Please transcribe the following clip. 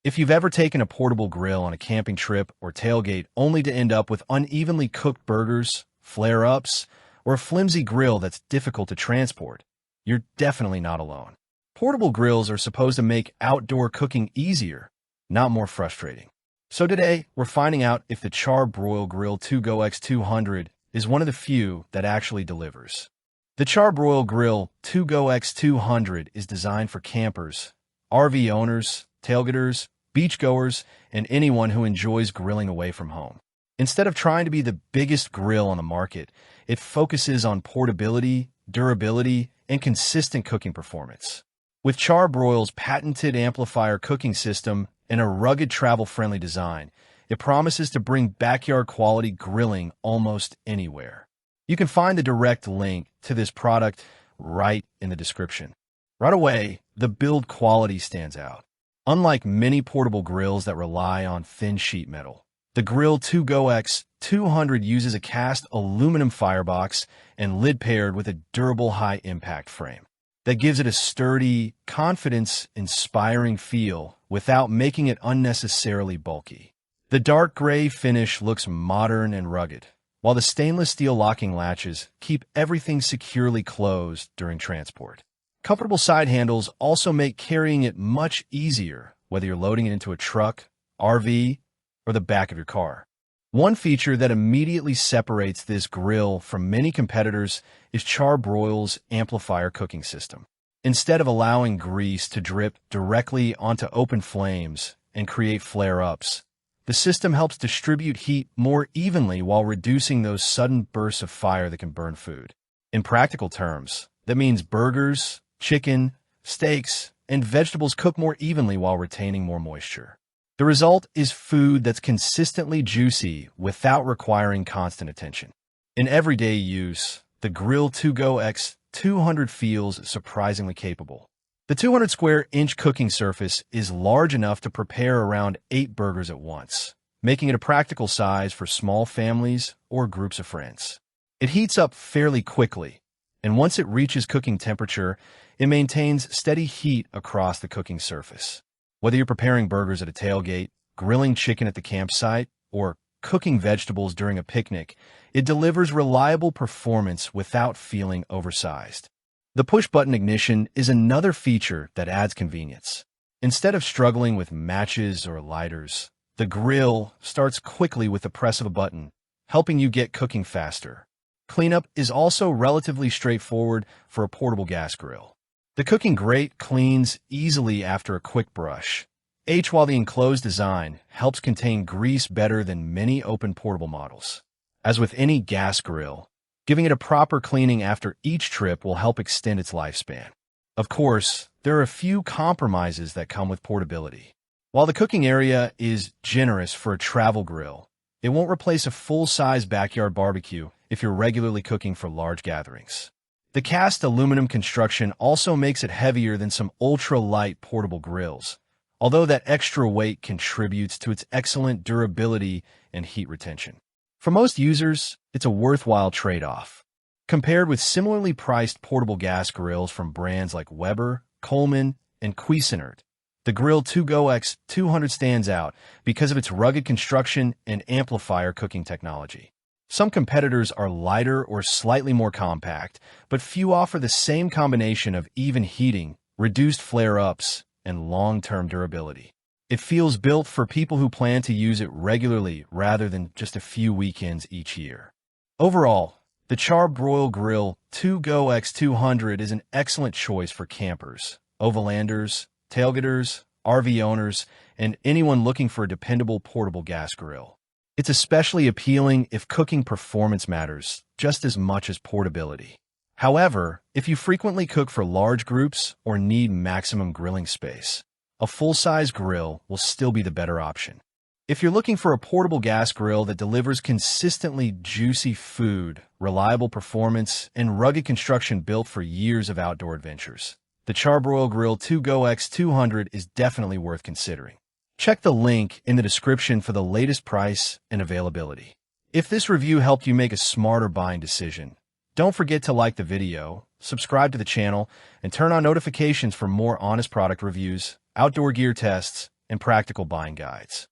If you've ever taken a portable grill on a camping trip or tailgate only to end up with unevenly cooked burgers, flare-ups, or a flimsy grill that's difficult to transport, you're definitely not alone. Portable grills are supposed to make outdoor cooking easier, not more frustrating. So today, we're finding out if the Charbroil Grill2Go X200 is one of the few that actually delivers. The Charbroil Grill2Go X200 is designed for campers, RV owners, tailgaters, beachgoers, and anyone who enjoys grilling away from home. Instead of trying to be the biggest grill on the market, it focuses on portability, durability, and consistent cooking performance. With Charbroil's patented Amplifier cooking system and a rugged travel-friendly design, it promises to bring backyard-quality grilling almost anywhere. You can find the direct link to this product right in the description. Right away, the build quality stands out. Unlike many portable grills that rely on thin sheet metal, the Grill2Go X200 uses a cast aluminum firebox and lid paired with a durable high-impact frame that gives it a sturdy, confidence-inspiring feel without making it unnecessarily bulky. The dark gray finish looks modern and rugged, while the stainless steel locking latches keep everything securely closed during transport. Comfortable side handles also make carrying it much easier, whether you're loading it into a truck, RV, or the back of your car. One feature that immediately separates this grill from many competitors is Charbroil's Amplifier cooking system. Instead of allowing grease to drip directly onto open flames and create flare-ups, the system helps distribute heat more evenly while reducing those sudden bursts of fire that can burn food. In practical terms, that means burgers, chicken, steaks, and vegetables cook more evenly while retaining more moisture. The result is food that's consistently juicy without requiring constant attention. In everyday use, the Grill2Go X200 feels surprisingly capable. The 200 square inch cooking surface is large enough to prepare around 8 burgers at once, making it a practical size for small families or groups of friends. It heats up fairly quickly, and once it reaches cooking temperature, it maintains steady heat across the cooking surface. Whether you're preparing burgers at a tailgate, grilling chicken at the campsite, or cooking vegetables during a picnic, it delivers reliable performance without feeling oversized. The push-button ignition is another feature that adds convenience. Instead of struggling with matches or lighters, the grill starts quickly with the press of a button, helping you get cooking faster. Cleanup is also relatively straightforward for a portable gas grill. The cooking grate cleans easily after a quick brush. While the enclosed design helps contain grease better than many open portable models. As with any gas grill, giving it a proper cleaning after each trip will help extend its lifespan. Of course, there are a few compromises that come with portability. While the cooking area is generous for a travel grill, it won't replace a full-size backyard barbecue if you're regularly cooking for large gatherings. The cast aluminum construction also makes it heavier than some ultra-light portable grills, although that extra weight contributes to its excellent durability and heat retention. For most users, it's a worthwhile trade-off. Compared with similarly priced portable gas grills from brands like Weber, Coleman, and Cuisinart, the Grill2Go X200 stands out because of its rugged construction and amplifier cooking technology. Some competitors are lighter or slightly more compact, but few offer the same combination of even heating, reduced flare-ups, and long-term durability. It feels built for people who plan to use it regularly rather than just a few weekends each year. Overall, the Charbroil Grill2Go X200 is an excellent choice for campers, overlanders, tailgaters, RV owners, and anyone looking for a dependable portable gas grill. It's especially appealing if cooking performance matters just as much as portability. However, if you frequently cook for large groups or need maximum grilling space, a full-size grill will still be the better option. If you're looking for a portable gas grill that delivers consistently juicy food, reliable performance, and rugged construction built for years of outdoor adventures, the Charbroil Grill2Go X200 is definitely worth considering. Check the link in the description for the latest price and availability. If this review helped you make a smarter buying decision, don't forget to like the video, subscribe to the channel, and turn on notifications for more honest product reviews, outdoor gear tests, and practical buying guides.